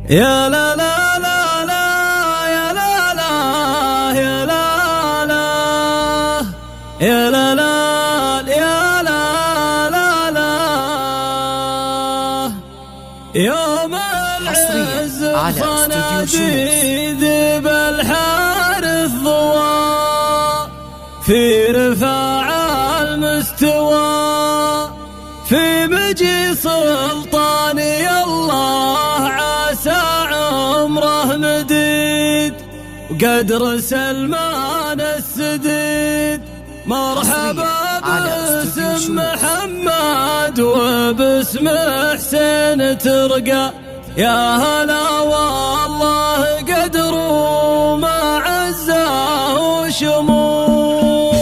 يا لا لا لا لا يا لا لا يا لا لا يا لا لا يا لا لا لا يوم العز صناديد بالحار الضواء في رفاع المستوى في مجي سلطاني الله عسى عمره مديد وقدر سلمان السديد مرحبا باسم محمد وباسم حسين ترقى يا هلا والله قدر وما عزه وشموخ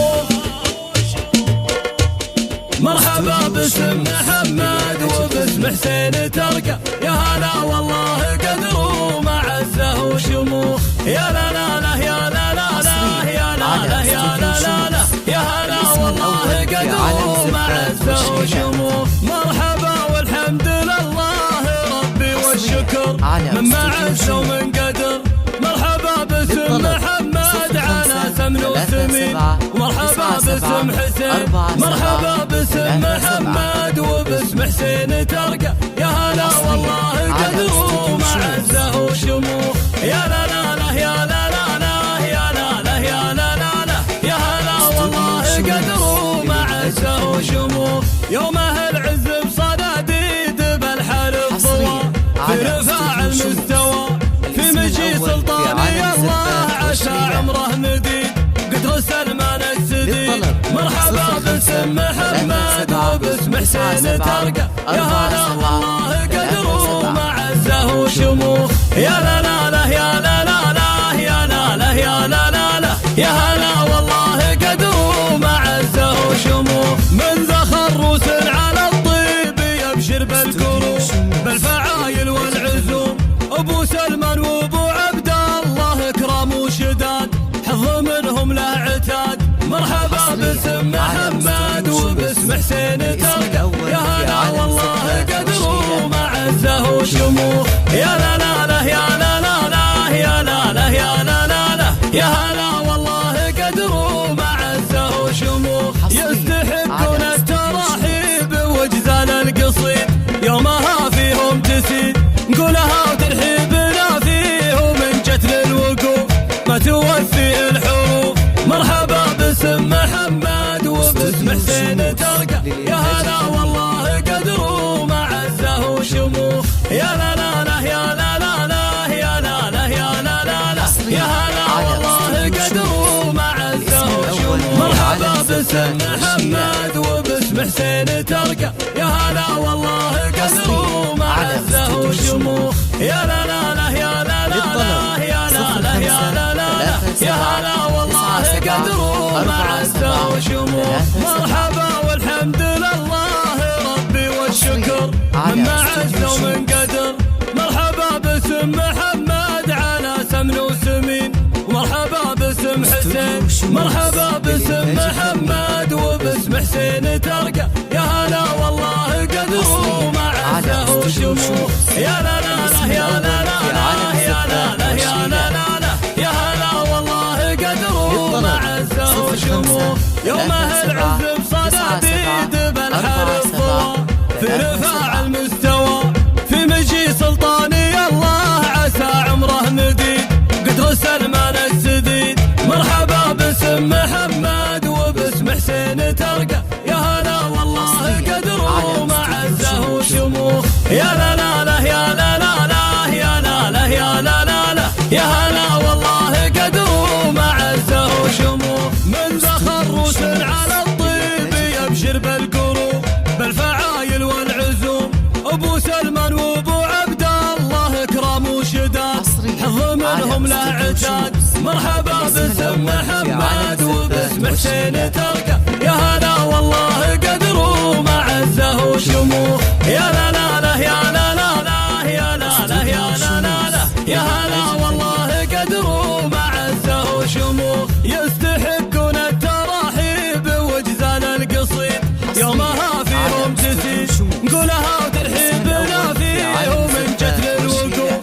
مرحبا باسم محمد وباسم حسين ترقى يا هلا والله قدر وما عزه وشموخ يا لا لا لا يا لا لا لا يا لا لا يا لا لا لا يا هلا والله قدر وما عزه وشموخ مرحبا والحمد لله ربي والشكر مما عز ومن قدر مرحبا باسم محمد على سمن وسمين ومرحبا باسم حسين مرحبا باسم محمد وباسم حسين ترقى يا هلا والله قدر وما عزه وشموخ يا لا لا لا يا لا لا لا يا لا لا يا لا لا لا يا هلا والله قدر وما عزه وشموخ يوم العز بصناديد بالحر الضواء في رفاع المستوى في مجي سلطاني الله عسى عمره مديد قدر سلمان السديد مرحبا باسم محمد وباسم حسين ترقى يا هلا والله قدر وما عزه وشموخ يا لا لا لا يا لا لا لا يا لا لا يا لا لا لا يا هلا والله قدر وما عزه وشموخ من ذخر روس على الطيب يبشر بالكروب بالفعايل والعزوم ابو سلمان وابو عبد الله اكرام وشداد حظ منهم له عتاد مرحبا باسم محمد وباسم حسين ترقى يا هلا والله قدر وما عزه وشموخ يا لا لا لا يا لا لا لا يا لا لا يا لا لا لا يا هلا والله قدر وما عزه وشموخ يستحقون التراحيب وجزال القصيد يومها فيهم تسيد نقولها وترحيبنا فيه ومن جت للوقوف ما توفي الحروف مرحبا باسم محمد وباسم حسين ترقى يا هلا والله قدر وما عزه وشموخ يا لا لا لا يا لا لا لا يا لا لا يا لا لا لا يا هلا والله قدر وما عزه وشموخ مرحبا باسم محمد وباسم حسين ترقى يا هلا والله قدر وما عزه وشموخ يا لا لا لا يا لا لا لا يا لا لا يا لا لا لا يا هلا والله قدر وما عزه وشموخ مرحبا والحمد لله ربي والشكر مما عز ومن قدر مرحبا باسم محمد على سمن وسمين ومرحبا باسم حسين مرحبا باسم محمد وباسم حسين ترقى يا هلا والله قدر وما عزه وشموخ يا لا لا لا يا لا لا لا يا لا لا يا لا لا لا يا هلا والله قدر وما عزه وشموخ يوم العز بصناديد بالحر الضواء في رفاع المستوى في مجي سلطاني الله عسى عمره مديد قدر سلمان السديد مرحبا باسم محمد وباسم حسين ترقى يا هلا والله قدر وما عزه وشموخ يا لا لا لا يا لا لا لا يا لا لا يا لا لا لا يا هلا والله قدر وما عزه وشموخ من ذخر روس على الطيب يبشر بالقروب بالفعايل والعزوم ابو سلمان وابو عبد الله اكرام وشداد حظ منهم له عتاد مرحبا باسم محمد وباسم حسين ترقى يا هلا والله قدر وما عزه وشموخ يا لا لا لا يا لا لا لا يا لا لا يا لا لا لا يا هلا والله قدر وما عزه وشموخ يستحقون التراحيب وجزال القصيد يومها فيهم تسيد نقولها وترحيبنا فيه ومن جت للوقوف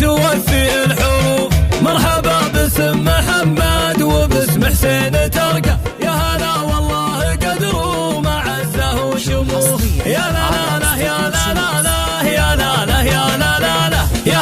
توفي الحروف. مرحبا باسم محمد وباسم حسين ترقى، يا هلا والله قدر ومعزه وشموخ. يا لا لا لا يا لا لا لا يا لا لا يا لا لا لا يا